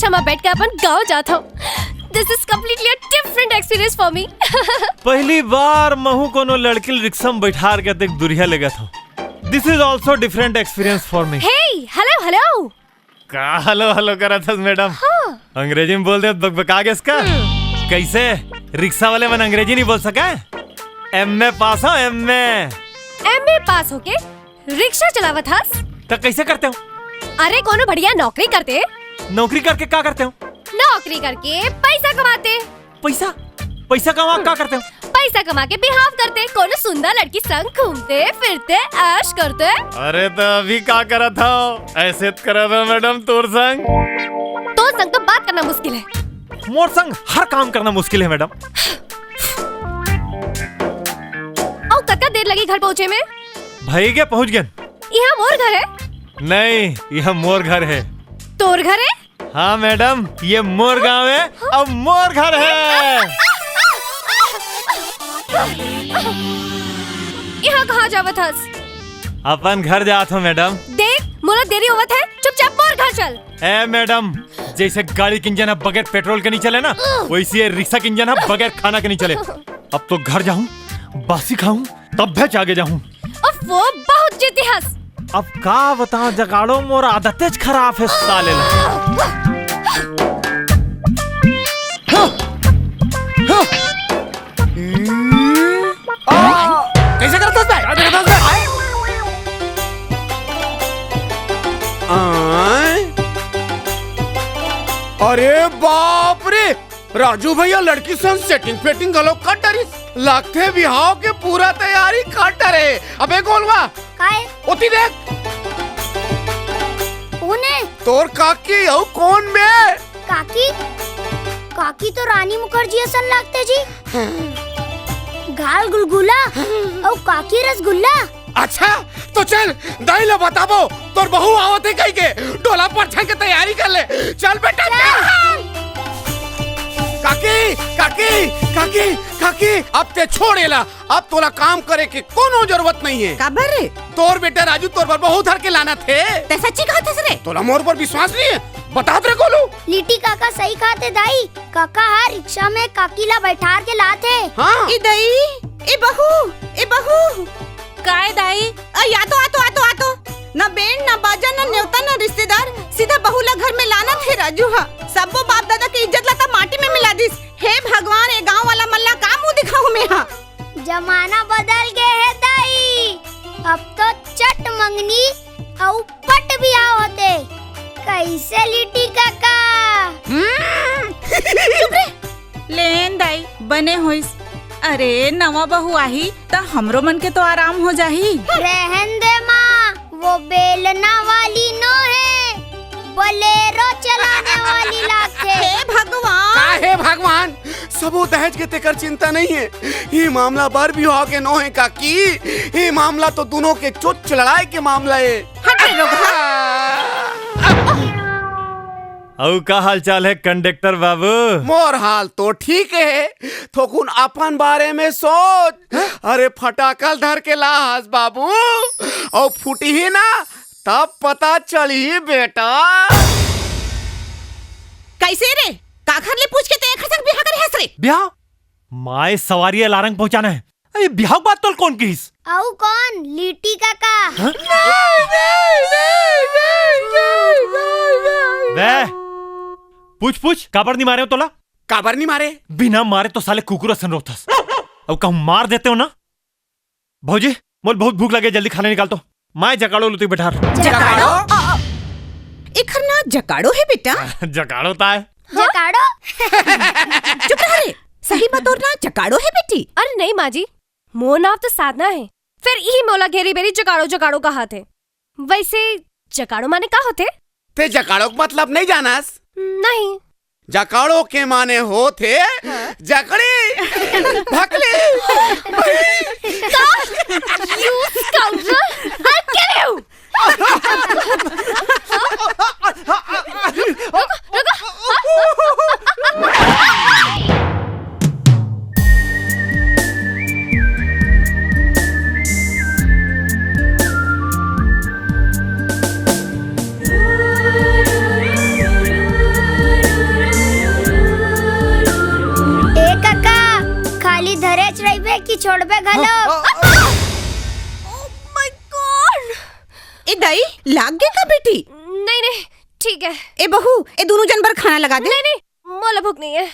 Rickshaw में बैठ के अपन गाँव जाता हूँ। This is completely a different experience for me. पहली बार महू कोनो लड़की रिक्शा में बैठार के देख दुरिया लगा था। This is also different experience for me. Hey, hello. का हेलो करा था मैडम? हाँ। अंग्रेजी में बोल दे बकबका के इसका। कैसे रिक्शा वाले मन अंग्रेजी नहीं बोल सका? एमए पास हो एमए पास होके रिक्शा चलावत हस? तो कैसे करते हो? अरे कोनो बढ़िया नौकरी करते। नौकरी करके क्या करते हो? नौकरी करके पैसा कमाते। पैसा कमा क्या करते हो? पैसा कमा के बिहाव करते, कोनो सुंदर लड़की संग घूमते फिरते ऐश करते। अरे तो अभी क्या करा था? ऐसे करा था मैडम तोर संग तो बात करना मुश्किल है। मोर संग हर काम करना मुश्किल है मैडम। और कितना देर लगी घर पहुँचे में? भाई के पहुँच गए। यहाँ मोर घर है? नहीं, यह मोर घर है। तोर घर है? हाँ मैडम, ये मोर गाँव है और मोर घर है। यहाँ कहाँ जावत हस? अपन घर जात हो मैडम। देख मोला देरी होवत है, चुपचाप मोर घर चल। ए मैडम, जैसे गाड़ी की इंजन बगैर पेट्रोल के नहीं चले ना, वैसे रिक्शा की इंजन बगैर खाना के नहीं चले। अब तो घर जाऊं, बासी खाऊं, तब भेज आगे जाऊं। वो बहुत जीती हस। अब का बताऊं जगाड़ो, मोर आदतें खराब है साले ला। कैसे करता है? अरे बाप रे, राजू भैया लड़की सन सेटिंग फेटिंग गलो कट डरी लगते बिहाव के पूरा तैयारी कट डरे। अबे गोलवा काहे? ओती देख उन्हें तोर काकी औ कौन बे? काकी तो रानी मुखर्जी सन लगते जी। गाल गुलगुला और काकी रसगुल्ला। अच्छा तो चल दाई ला बताबो तोर बहू आवत है कहीं के डोला पर छन के तैयारी कर ले। चल बेटा चल। काकी अब ते छोड़ेला, अब तोला काम करे के कोनो जरूरत नहीं है। काबर रे? तोर बेटा राजू तोर पर बहुत धर के लाना थे। ते सच्ची कहत हस रे? तोला मोर पर विश्वास नहीं है? बता दे गोलू। लिट्टी काका सही कहते दाई। काका हर रिक्शा में काकी ला बैठार के लाते। हाँ ई दई, ई बहू काय दाई? या तो आतो न बेन न बाजा न न्योता न रिश्तेदार, सीधा बहू ला घर में लाना थे राजू। हा सबो बाप दादा की इज्जत ला माटी में मिला दिस। हे भगवान, ए गांव वाला मल्ला का मुंह दिखाऊं मैं? हा जमाना बदल गए है दाई। अब तो चट मंगनी और पट भी होते। कैसे लिट्टी काका? चुप रे। लेन दाई बने होइस। अरे नवा बहू आही त हमरो मन के तो आराम हो जाही। रहन दे माँ, वो बेलना वाली नो है, बोलेरो चलाने वाली लागते। हे भगवान, काहे भगवान, सबो दहेज के तेकर चिंता नहीं है। ये मामला बार भी हो के नो है काकी। ये मामला तो दोनों के चोट लड़ाई के मामला है। औ का हाल चाल है कंडक्टर बाबू? मोर हाल तो ठीक है, थोकुन अपन बारे में सोच। अरे फटाकल धर के लास बाबू, और फूटी ही ना तब पता चली बेटा। कैसे रे? काखर ले पूछ के ते एक संग बिहार करे हस रे? ब्याह माए सवारी लारंग पहुंचाना है। अरे ब्याह बात तो कौन कीस? औ कौन? लिट्टी काका। वे पूछ काबर नहीं मारे हो तोला? काबर नहीं मारे? बिना मारे तो साले कुकुर सन रोथस। अब कहूं मार देते हो ना। भौजी मोल बहुत भूख लगे, जल्दी खाना निकाल तो। माए जकाड़ो लुती बैठार। जकाड़ो? इखर ना जकाड़ो है बेटा। जकाड़ो ता है। जकाड़ो? चुप रह रे। सही बतौर ना जकाड़ो है बेटी। अरे नहीं माँ जी, मोर नाव तो साधना है। फिर यही मोला घेरी बेरी जकाड़ो कहा थे। वैसे जकाड़ो माने का होते? ते जकाड़ो का मतलब नहीं जानस? नहीं। जकाड़ो के माने होते जकड़ी भकली। You scoundrel! I'll kill you! बेच रही बे कि छोड़बे घलो? My God! ए दाई लाग गए का बेटी? नहीं नहीं ठीक है। ए बहू ए दोनों जानवर खाना लगा दे। नहीं नहीं मोला भूख नहीं है।